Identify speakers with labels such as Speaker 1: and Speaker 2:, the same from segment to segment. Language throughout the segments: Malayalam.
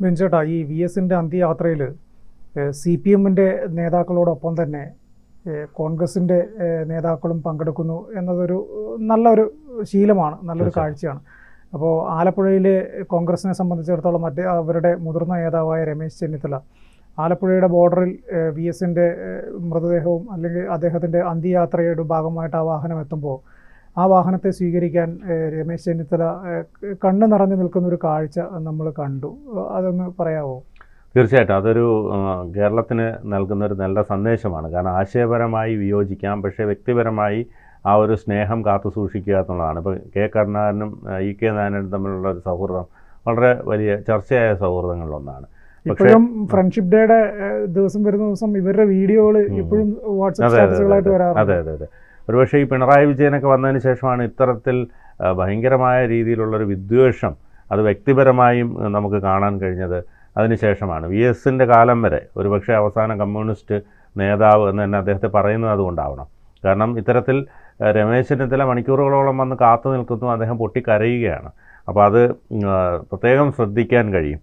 Speaker 1: ബെഞ്ചേട്ടാ, ഈ വി എസിൻ്റെ അന്ത്യയാത്രയിൽ CPM-ൻ്റെ നേതാക്കളോടൊപ്പം തന്നെ കോൺഗ്രസിൻ്റെ നേതാക്കളും പങ്കെടുക്കുന്നു എന്നതൊരു നല്ലൊരു ശീലമാണ്, നല്ലൊരു കാഴ്ചയാണ്. അപ്പോൾ ആലപ്പുഴയിലെ കോൺഗ്രസിനെ സംബന്ധിച്ചിടത്തോളം അവരുടെ മുതിർന്ന നേതാവായ രമേശ് ചെന്നിത്തല ആലപ്പുഴയുടെ ബോർഡറിൽ വി എസിൻ്റെ മൃതദേഹവും അല്ലെങ്കിൽ അദ്ദേഹത്തിൻ്റെ അന്ത്യയാത്രയുടെ ഭാഗമായിട്ട് ആ വാഹനം എത്തുമ്പോൾ ആ വാഹനത്തെ സ്വീകരിക്കാൻ രമേശ് ചെന്നിത്തല കണ്ണ് നിറഞ്ഞു നിൽക്കുന്ന ഒരു കാഴ്ച നമ്മൾ കണ്ടു. അതൊന്ന് പറയാമോ?
Speaker 2: തീർച്ചയായിട്ടും അതൊരു കേരളത്തിന് നൽകുന്ന ഒരു നല്ല സന്ദേശമാണ്. കാരണം ആശയപരമായി വിയോജിക്കാം, പക്ഷേ വ്യക്തിപരമായി ആ ഒരു സ്നേഹം കാത്തു സൂക്ഷിക്കുക എന്നുള്ളതാണ്. ഇപ്പോൾ കെ കരുണാകരനും EK നായനാരും തമ്മിലുള്ള ഒരു സൗഹൃദം വളരെ വലിയ ചർച്ചയായ സൗഹൃദങ്ങളിലൊന്നാണ്.
Speaker 1: ഇപ്പോഴും ഫ്രണ്ട്ഷിപ്പ് ഡേയുടെ ദിവസം വരുന്ന ദിവസം ഇവരുടെ വീഡിയോകൾ ഇപ്പോഴും വാട്സ്ആപ്പ് സ്റ്റാറ്റസുകളായിട്ട് വരാറുണ്ട്.
Speaker 2: അതെ അതെ അതെ. ഒരുപക്ഷെ ഈ പിണറായി വിജയനൊക്കെ വന്നതിന് ശേഷമാണ് ഇത്തരത്തിൽ ഭയങ്കരമായ രീതിയിലുള്ളൊരു വിദ്വേഷം അത് വ്യക്തിപരമായും നമുക്ക് കാണാൻ കഴിഞ്ഞത്. അതിനുശേഷമാണ് വി എസിൻ്റെ കാലം വരെ ഒരുപക്ഷെ അവസാന കമ്മ്യൂണിസ്റ്റ് നേതാവ് എന്ന് തന്നെ അദ്ദേഹത്തെ പറയുന്നത് അതുകൊണ്ടാവണം. കാരണം ഇത്തരത്തിൽ രമേശ് ചെന്നിത്തല മണിക്കൂറുകളോളം വന്ന് കാത്തു നിൽക്കുന്നു, അദ്ദേഹം പൊട്ടിക്കരയുകയാണ്. അപ്പോൾ അത് പ്രത്യേകം ശ്രദ്ധിക്കാൻ കഴിയും.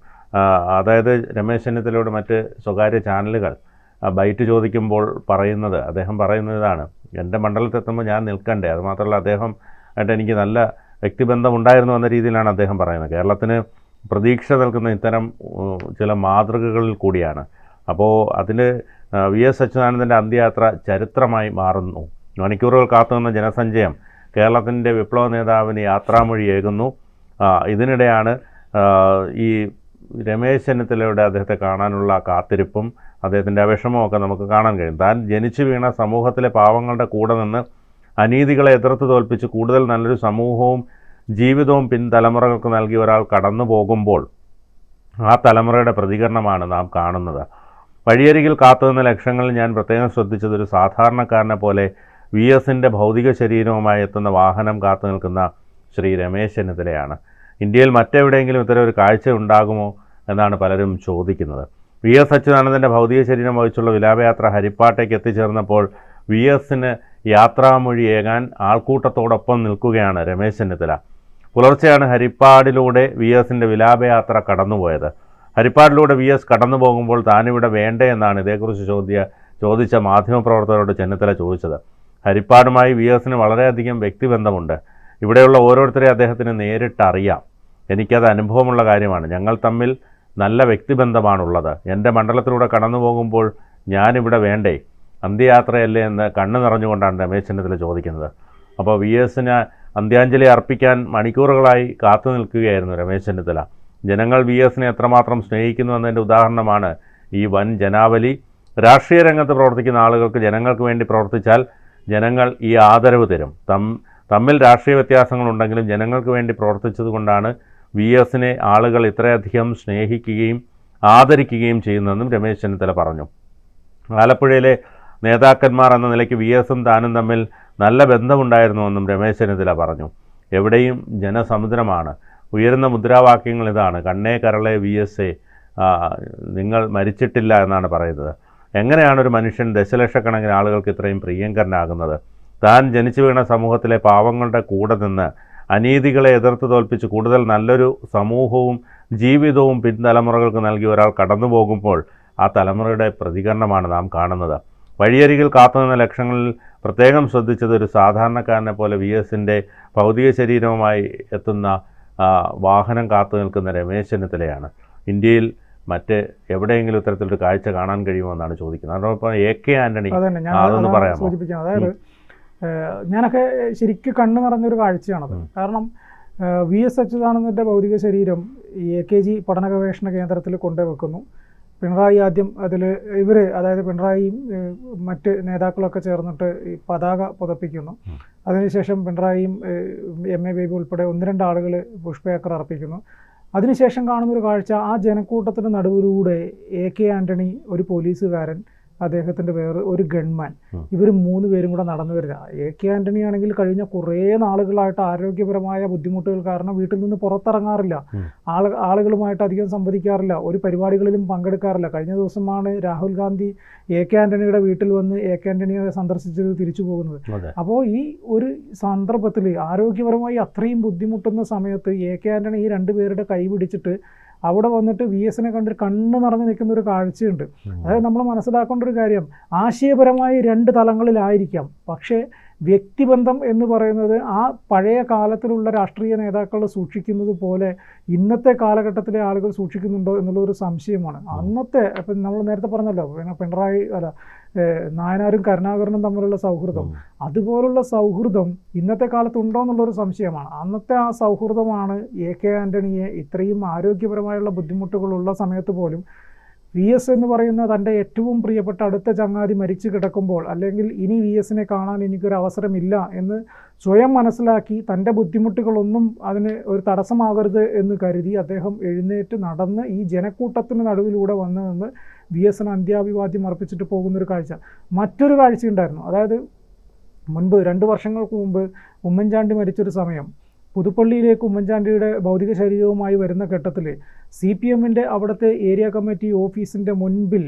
Speaker 2: അതായത് രമേശ് ചെന്നിത്തലയോട് മറ്റ് സ്വകാര്യ ചാനലുകൾ ബൈറ്റ് ചോദിക്കുമ്പോൾ അദ്ദേഹം പറയുന്നത് ഇതാണ്: എൻ്റെ മണ്ഡലത്തെത്തുമ്പോൾ ഞാൻ നിൽക്കണ്ടേ, അതുമാത്രമല്ല അദ്ദേഹം ആയിട്ട് എനിക്ക് നല്ല വ്യക്തിബന്ധം ഉണ്ടായിരുന്നു എന്ന രീതിയിലാണ് അദ്ദേഹം പറയുന്നത്. കേരളത്തിന് പ്രതീക്ഷ നൽകുന്ന ഇത്തരം ചില മാതൃകകളിൽ കൂടിയാണ്. അപ്പോൾ അതിന് വി എസ് അച്യുതാനന്ദൻ്റെ അന്ത്യയാത്ര ചരിത്രമായി മാറുന്നു. മണിക്കൂറുകൾ കാത്തുനിന്ന ജനസഞ്ചയം കേരളത്തിൻ്റെ വിപ്ലവ നേതാവിന് യാത്രാമൊഴിയേകുന്നു. ഇതിനിടെയാണ് ഈ രമേശ് ചെന്നിത്തലയുടെ അദ്ദേഹത്തെ കാണാനുള്ള കാത്തിരിപ്പും അദ്ദേഹത്തിൻ്റെ വിഷമമൊക്കെ നമുക്ക് കാണാൻ കഴിയും. താൻ ജനിച്ചു വീണ സമൂഹത്തിലെ പാവങ്ങളുടെ കൂടെ നിന്ന് അനീതികളെ എതിർത്ത് തോൽപ്പിച്ച് കൂടുതൽ നല്ലൊരു സമൂഹവും ജീവിതവും പിൻതലമുറകൾക്ക് നൽകി ഒരാൾ കടന്നു പോകുമ്പോൾ ആ തലമുറയുടെ പ്രതികരണമാണ് നാം കാണുന്നത്. വഴിയരികിൽ കാത്തുനിന്ന ലക്ഷങ്ങളിൽ ഞാൻ പ്രത്യേകം ശ്രദ്ധിച്ചത് ഒരു സാധാരണക്കാരനെ പോലെ വി എസിൻ്റെ ഭൗതിക ശരീരവുമായി എത്തുന്ന വാഹനം കാത്തു നിൽക്കുന്ന ശ്രീ രമേശ് ചെന്നിത്തലയാണ്. ഇന്ത്യയിൽ മറ്റെവിടെയെങ്കിലും ഇത്തരം ഒരു കാഴ്ച ഉണ്ടാകുമോ എന്നാണ് പലരും ചോദിക്കുന്നത്. വി എസ് അച്യുതാനന്ദൻ്റെ ഭൗതിക ശരീരം വഹിച്ചുള്ള വിലാപയാത്ര ഹരിപ്പാട്ടേക്ക് എത്തിച്ചേർന്നപ്പോൾ വി എസിന് യാത്രാമൊഴിയേകാൻ ആൾക്കൂട്ടത്തോടൊപ്പം നിൽക്കുകയാണ് രമേശ് ചെന്നിത്തല. പുലർച്ചെയാണ് ഹരിപ്പാടിലൂടെ വി എസിൻ്റെ വിലാപയാത്ര കടന്നുപോയത്. ഹരിപ്പാടിലൂടെ വി എസ് കടന്നു പോകുമ്പോൾ താനിവിടെ വേണ്ടേ എന്നാണ് ഇതേക്കുറിച്ച് ചോദിച്ച മാധ്യമപ്രവർത്തകരോട് ചെന്നിത്തല ചോദിച്ചത്. ഹരിപ്പാടുമായി വി എസിന് വളരെയധികം വ്യക്തിബന്ധമുണ്ട്. ഇവിടെയുള്ള ഓരോരുത്തരെ അദ്ദേഹത്തിന് നേരിട്ടറിയാം. എനിക്കത് അനുഭവമുള്ള കാര്യമാണ്. ഞങ്ങൾ തമ്മിൽ നല്ല വ്യക്തിബന്ധമാണുള്ളത്. എൻ്റെ മണ്ഡലത്തിലൂടെ കടന്നു പോകുമ്പോൾ ഞാനിവിടെ വേണ്ടേ, അന്ത്യയാത്രയല്ലേ എന്ന് കണ്ണു നിറഞ്ഞുകൊണ്ടാണ് രമേശ് ചെന്നിത്തല ചോദിക്കുന്നത്. അപ്പോൾ വി എസിന് അന്ത്യാഞ്ജലി അർപ്പിക്കാൻ മണിക്കൂറുകളായി കാത്തു നിൽക്കുകയായിരുന്നു രമേശ് ചെന്നിത്തല. ജനങ്ങൾ വി എസിനെ എത്രമാത്രം സ്നേഹിക്കുന്നു എന്നതിൻ്റെ ഉദാഹരണമാണ് ഈ വൻ ജനാവലി. രാഷ്ട്രീയ രംഗത്ത് പ്രവർത്തിക്കുന്ന ആളുകൾക്ക് ജനങ്ങൾക്ക് വേണ്ടി പ്രവർത്തിച്ചാൽ ജനങ്ങൾ ഈ ആദരവ് തരും. തമ്മിൽ രാഷ്ട്രീയ വ്യത്യാസങ്ങളുണ്ടെങ്കിലും ജനങ്ങൾക്ക് വേണ്ടി പ്രവർത്തിച്ചതുകൊണ്ടാണ് വി എസിനെ ആളുകൾ ഇത്രയധികം സ്നേഹിക്കുകയും ആദരിക്കുകയും ചെയ്യുന്നതെന്നും രമേശ് ചെന്നിത്തല പറഞ്ഞു. ആലപ്പുഴയിലെ നേതാക്കന്മാർ എന്ന നിലയ്ക്ക് വി എസും താനും തമ്മിൽ നല്ല ബന്ധമുണ്ടായിരുന്നുവെന്നും രമേശ് ചെന്നിത്തല പറഞ്ഞു. എവിടെയും ജനസമുദ്രമാണ്. ഉയരുന്ന മുദ്രാവാക്യങ്ങൾ ഇതാണ്: കണ്ണേ കരളെ വി എസ് എ, നിങ്ങൾ മരിച്ചിട്ടില്ല എന്നാണ് പറയുന്നത്. എങ്ങനെയാണ് ഒരു മനുഷ്യൻ ദശലക്ഷക്കണക്കിന് ആളുകൾക്ക് ഇത്രയും പ്രിയങ്കരനാകുന്നത്? താൻ ജനിച്ചു വീണ സമൂഹത്തിലെ പാവങ്ങളുടെ കൂടെ നിന്ന് അനീതികളെ എതിർത്ത് തോൽപ്പിച്ച് കൂടുതൽ നല്ലൊരു സമൂഹവും ജീവിതവും പിൻതലമുറകൾക്ക് നൽകി ഒരാൾ കടന്നു പോകുമ്പോൾ ആ തലമുറയുടെ പ്രതികരണമാണ് നാം കാണുന്നത്. വഴിയരികിൽ കാത്തുനിന്ന ലക്ഷങ്ങളിൽ പ്രത്യേകം ശ്രദ്ധിച്ചത് ഒരു സാധാരണക്കാരനെ പോലെ വി എസിൻ്റെ ഭൗതിക ശരീരവുമായി എത്തുന്ന വാഹനം കാത്തു നിൽക്കുന്ന രമേശ് ചെന്നിത്തലയാണ്. ഇന്ത്യയിൽ എവിടെയെങ്കിലും ഇത്തരത്തിലൊരു കാഴ്ച കാണാൻ കഴിയുമെന്നാണ് ചോദിക്കുന്നത്. അതോടൊപ്പം AK ആൻ്റണി അതൊന്ന് പറയാമോ?
Speaker 1: അതായത് ഞാനൊക്കെ ശരിക്കും കണ്ണു നിറഞ്ഞൊരു കാഴ്ചയാണത്. കാരണം വി എസ് അച്യുതാനന്ദൻ്റെ ഭൗതിക ശരീരം AKG പഠന ഗവേഷണ കേന്ദ്രത്തിൽ കൊണ്ടുവെക്കുന്നു. പിണറായി ആദ്യം അതായത് പിണറായിയും മറ്റ് നേതാക്കളൊക്കെ ചേർന്നിട്ട് ഈ പതാക പുതപ്പിക്കുന്നു. അതിനുശേഷം പിണറായിയും MA ബേബി ഉൾപ്പെടെ 1-2 ആളുകൾ പുഷ്പയാത്ര അർപ്പിക്കുന്നു. അതിനുശേഷം കാണുന്നൊരു കാഴ്ച, ആ ജനക്കൂട്ടത്തിന് നടുവിലൂടെ AK ആൻ്റണി, ഒരു പോലീസുകാരൻ, അദ്ദേഹത്തിൻ്റെ വേറെ ഒരു ഗൺമാൻ, ഇവർ 3 പേരും കൂടെ നടന്നു വരിക. AK ആൻ്റണി ആണെങ്കിൽ കഴിഞ്ഞ കുറേ നാളുകളായിട്ട് ആരോഗ്യപരമായ ബുദ്ധിമുട്ടുകൾ കാരണം വീട്ടിൽ നിന്ന് പുറത്തിറങ്ങാറില്ല, ആളുകളുമായിട്ട് അധികം സംവദിക്കാറില്ല, ഒരു പരിപാടികളിലും പങ്കെടുക്കാറില്ല. കഴിഞ്ഞ ദിവസമാണ് രാഹുൽ ഗാന്ധി AK ആൻ്റണിയുടെ വീട്ടിൽ വന്ന് AK ആൻ്റണിയെ സന്ദർശിച്ചത് തിരിച്ചു പോകുന്നത്. അപ്പോൾ ഈ ഒരു സന്ദർഭത്തിൽ ആരോഗ്യപരമായി അത്രയും ബുദ്ധിമുട്ടുന്ന സമയത്ത് AK ആൻ്റണി ഈ 2 പേരുടെ കൈ പിടിച്ചിട്ട് അവിടെ വന്നിട്ട് VS-നെ കണ്ടിട്ട് കണ്ണ് നിറഞ്ഞു നിൽക്കുന്ന ഒരു കാഴ്ചയുണ്ട്. അതായത് നമ്മൾ മനസ്സിലാക്കേണ്ട ഒരു കാര്യം, ആശയപരമായി 2 തലങ്ങളിലായിരിക്കാം, പക്ഷേ വ്യക്തിബന്ധം എന്ന് പറയുന്നത് ആ പഴയ കാലത്തിലുള്ള രാഷ്ട്രീയ നേതാക്കൾ സൂക്ഷിക്കുന്നത് പോലെ ഇന്നത്തെ കാലഘട്ടത്തിലെ ആളുകൾ സൂക്ഷിക്കുന്നുണ്ടോ എന്നുള്ളൊരു സംശയമാണ്. അന്നത്തെ ഇപ്പം നമ്മൾ നേരത്തെ പറഞ്ഞല്ലോ, നായനാരും കരുണാകരനും തമ്മിലുള്ള സൗഹൃദം, അതുപോലുള്ള സൗഹൃദം ഇന്നത്തെ കാലത്തുണ്ടോ എന്നുള്ളൊരു സംശയമാണ്. അന്നത്തെ ആ സൗഹൃദമാണ് AK ആൻ്റണിയെ ഇത്രയും ആരോഗ്യപരമായുള്ള ബുദ്ധിമുട്ടുകളുള്ള സമയത്ത് പോലും VS എന്ന് പറയുന്ന തൻ്റെ ഏറ്റവും പ്രിയപ്പെട്ട അടുത്ത ചങ്ങാതി മരിച്ചു കിടക്കുമ്പോൾ, അല്ലെങ്കിൽ ഇനി VS-നെ കാണാൻ എനിക്കൊരു അവസരമില്ല എന്ന് സ്വയം മനസ്സിലാക്കി തൻ്റെ ബുദ്ധിമുട്ടുകളൊന്നും അതിന് ഒരു തടസ്സമാകരുത് എന്ന് കരുതി അദ്ദേഹം എഴുന്നേറ്റ് നടന്ന് ഈ ജനക്കൂട്ടത്തിന് നടുവിലൂടെ വന്നു നിന്ന് VS-ന് അന്ത്യാഭിവാദ്യം അർപ്പിച്ചിട്ട് പോകുന്നൊരു കാഴ്ച. മറ്റൊരു കാഴ്ചയുണ്ടായിരുന്നു. അതായത് മുൻപ് 2 വർഷങ്ങൾക്ക് മുമ്പ് ഉമ്മൻചാണ്ടി മരിച്ചൊരു സമയം പുതുപ്പള്ളിയിലേക്ക് ഉമ്മൻചാണ്ടിയുടെ ഭൗതിക ശരീരവുമായി വരുന്ന ഘട്ടത്തിൽ CPM-ൻ്റെ അവിടുത്തെ ഏരിയ കമ്മിറ്റി ഓഫീസിൻ്റെ മുൻപിൽ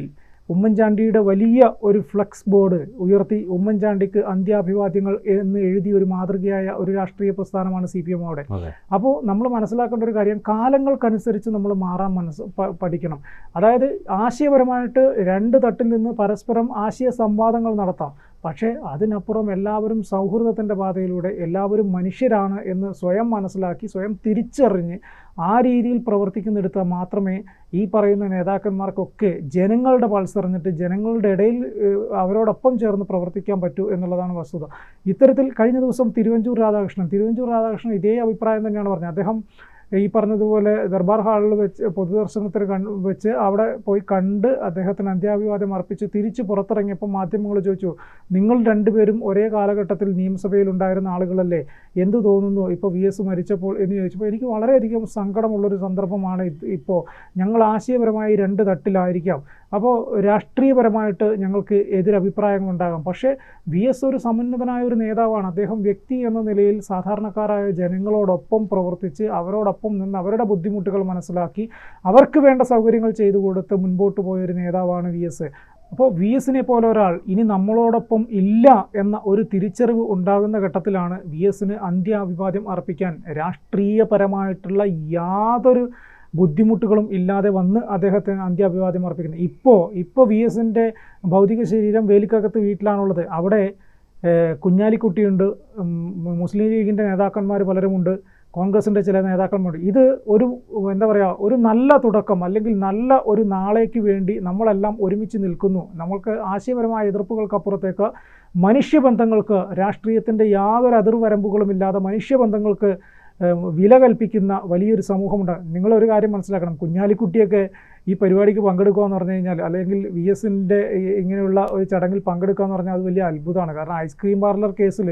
Speaker 1: ഉമ്മൻചാണ്ടിയുടെ വലിയ ഒരു ഫ്ലക്സ് ബോർഡ് ഉയർത്തി ഉമ്മൻചാണ്ടിക്ക് അന്ത്യാഭിവാദ്യങ്ങൾ എന്ന് എഴുതിയ ഒരു മാതൃകയായ ഒരു രാഷ്ട്രീയ പ്രസ്ഥാനമാണ് CPM അവിടെ. അപ്പോൾ നമ്മൾ മനസ്സിലാക്കേണ്ട ഒരു കാര്യം, കാലങ്ങൾക്കനുസരിച്ച് നമ്മൾ മാറാൻ പഠിക്കണം. അതായത് ആശയപരമായിട്ട് 2 തട്ടിൽ നിന്ന് പരസ്പരം ആശയ സംവാദങ്ങൾ നടത്താം, പക്ഷേ അതിനപ്പുറം എല്ലാവരും സൗഹൃദത്തിൻ്റെ പാതയിലൂടെ എല്ലാവരും മനുഷ്യരാണ് എന്ന് സ്വയം മനസ്സിലാക്കി സ്വയം തിരിച്ചറിഞ്ഞ് ആ രീതിയിൽ പ്രവർത്തിക്കുന്നിടത്ത് മാത്രമേ ഈ പറയുന്ന നേതാക്കന്മാർക്കൊക്കെ ജനങ്ങളുടെ പൾസറിഞ്ഞിട്ട് ജനങ്ങളുടെ ഇടയിൽ അവരോടൊപ്പം ചേർന്ന് പ്രവർത്തിക്കാൻ പറ്റൂ എന്നുള്ളതാണ് വസ്തുത. ഇത്തരത്തിൽ കഴിഞ്ഞ ദിവസം തിരുവഞ്ചൂർ രാധാകൃഷ്ണൻ ഇതേ അഭിപ്രായം തന്നെയാണ് പറഞ്ഞത്. അദ്ദേഹം ഈ പറഞ്ഞതുപോലെ ദർബാർ ഹാളിൽ വെച്ച് പൊതുദർശനത്തിന് വെച്ച് അവിടെ പോയി കണ്ട് അദ്ദേഹത്തിന് അന്ത്യാഭിവാദ്യം അർപ്പിച്ച് തിരിച്ച് പുറത്തിറങ്ങിയപ്പോൾ മാധ്യമങ്ങൾ ചോദിച്ചു, നിങ്ങൾ 2 പേരും ഒരേ കാലഘട്ടത്തിൽ നിയമസഭയിൽ ഉണ്ടായിരുന്ന ആളുകളല്ലേ, എന്ത് തോന്നുന്നു ഇപ്പോൾ VS മരിച്ചപ്പോൾ എന്ന് ചോദിച്ചപ്പോൾ എനിക്ക് വളരെയധികം സങ്കടമുള്ളൊരു സന്ദർഭമാണ്. ഇപ്പോൾ ഞങ്ങൾ ആശയപരമായി 2 തട്ടിലായിരിക്കാം, അപ്പോൾ രാഷ്ട്രീയപരമായിട്ട് ഞങ്ങൾക്ക് എതിരഭിപ്രായങ്ങളുണ്ടാകാം, പക്ഷേ VS ഒരു സമുന്നതനായ ഒരു നേതാവാണ്. അദ്ദേഹം വ്യക്തി എന്ന നിലയിൽ സാധാരണക്കാരായ ജനങ്ങളോടൊപ്പം പ്രവർത്തിച്ച് അവരോടൊപ്പം നിന്ന് അവരുടെ ബുദ്ധിമുട്ടുകൾ മനസ്സിലാക്കി അവർക്ക് വേണ്ട സൗകര്യങ്ങൾ ചെയ്തു കൊടുത്ത് മുൻപോട്ട് പോയൊരു നേതാവാണ് VS. അപ്പോൾ VS-നെ പോലെ ഒരാൾ ഇനി നമ്മളോടൊപ്പം ഇല്ല എന്ന ഒരു തിരിച്ചറിവ് ഉണ്ടാകുന്ന ഘട്ടത്തിലാണ് VS-ന് അന്ത്യാഭിവാദ്യം അർപ്പിക്കാൻ രാഷ്ട്രീയപരമായിട്ടുള്ള യാതൊരു ബുദ്ധിമുട്ടുകളും ഇല്ലാതെ വന്ന് അദ്ദേഹത്തിന് അന്ത്യാഭിവാദ്യം അർപ്പിക്കുന്നത്. ഇപ്പോൾ VS-ൻ്റെ ഭൗതിക ശരീരം വേലിക്കകത്ത് വീട്ടിലാണുള്ളത്. അവിടെ കുഞ്ഞാലിക്കുട്ടിയുണ്ട്, മുസ്ലിം ലീഗിൻ്റെ നേതാക്കന്മാർ പലരുമുണ്ട്, കോൺഗ്രസിൻ്റെ ചില നേതാക്കന്മാരുണ്ട്. ഇത് ഒരു നല്ല തുടക്കം, അല്ലെങ്കിൽ നല്ല ഒരു നാളേക്ക് വേണ്ടി നമ്മളെല്ലാം ഒരുമിച്ച് നിൽക്കുന്നു. നമ്മൾക്ക് ആശയപരമായ എതിർപ്പുകൾക്കപ്പുറത്തേക്ക് മനുഷ്യബന്ധങ്ങൾക്ക്, രാഷ്ട്രീയത്തിൻ്റെ യാതൊരു അതിർവരമ്പുകളും ഇല്ലാതെ മനുഷ്യബന്ധങ്ങൾക്ക് വില കൽപ്പിക്കുന്ന വലിയൊരു സമൂഹമുണ്ട്. നിങ്ങളൊരു കാര്യം മനസ്സിലാക്കണം, കുഞ്ഞാലിക്കുട്ടിയൊക്കെ ഈ പരിപാടിക്ക് പങ്കെടുക്കുക എന്ന് പറഞ്ഞു കഴിഞ്ഞാൽ, അല്ലെങ്കിൽ VS-ൻ്റെ ഇങ്ങനെയുള്ള ഒരു ചടങ്ങിൽ പങ്കെടുക്കുക എന്ന് പറഞ്ഞാൽ അത് വലിയ അത്ഭുതമാണ്. കാരണം ഐസ്ക്രീം പാർലർ കേസിൽ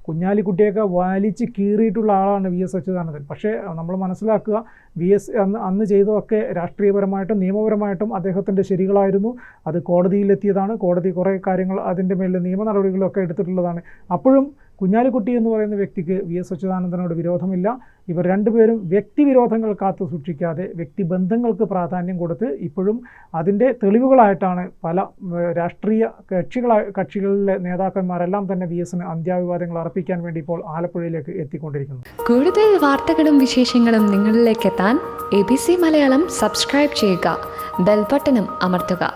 Speaker 1: കുഞ്ഞാലിക്കുട്ടിയൊക്കെ വലിച്ച് കീറിയിട്ടുള്ള ആളാണ് VS അച്യുതാനന്ദൻ. പക്ഷേ നമ്മൾ മനസ്സിലാക്കുക, VS അന്ന് ചെയ്തതൊക്കെ രാഷ്ട്രീയപരമായിട്ടും നിയമപരമായിട്ടും അദ്ദേഹത്തിൻ്റെ ശരികളായിരുന്നു. അത് കോടതിയിലെത്തിയതാണ്. കോടതി കുറേ കാര്യങ്ങൾ അതിൻ്റെ മേലിൽ നിയമ നടപടികളൊക്കെ എടുത്തിട്ടുള്ളതാണ്. അപ്പോഴും കുഞ്ഞാലിക്കുട്ടി എന്ന് പറയുന്ന വ്യക്തിക്ക് VS അച്യുതാനന്ദനോട് വിരോധമില്ല. ഇവർ 2 പേരും വ്യക്തിവിരോധങ്ങൾ കാത്തു സൂക്ഷിക്കാതെ വ്യക്തിബന്ധങ്ങൾക്ക് പ്രാധാന്യം കൊടുത്ത് ഇപ്പോഴും അതിൻ്റെ തെളിവുകളായിട്ടാണ് പല രാഷ്ട്രീയ കക്ഷികളിലെ നേതാക്കന്മാരെല്ലാം തന്നെ VS-ന് അന്ത്യാഭിവാദ്യങ്ങൾ അർപ്പിക്കാൻ വേണ്ടി ഇപ്പോൾ ആലപ്പുഴയിലേക്ക് എത്തിക്കൊണ്ടിരിക്കുന്നത്.
Speaker 3: കൂടുതൽ വാർത്തകളും വിശേഷങ്ങളും നിങ്ങളിലേക്ക് എത്താൻ ABC മലയാളം സബ്സ്ക്രൈബ് ചെയ്യുക, ബെൽ ബട്ടണും അമർത്തുക.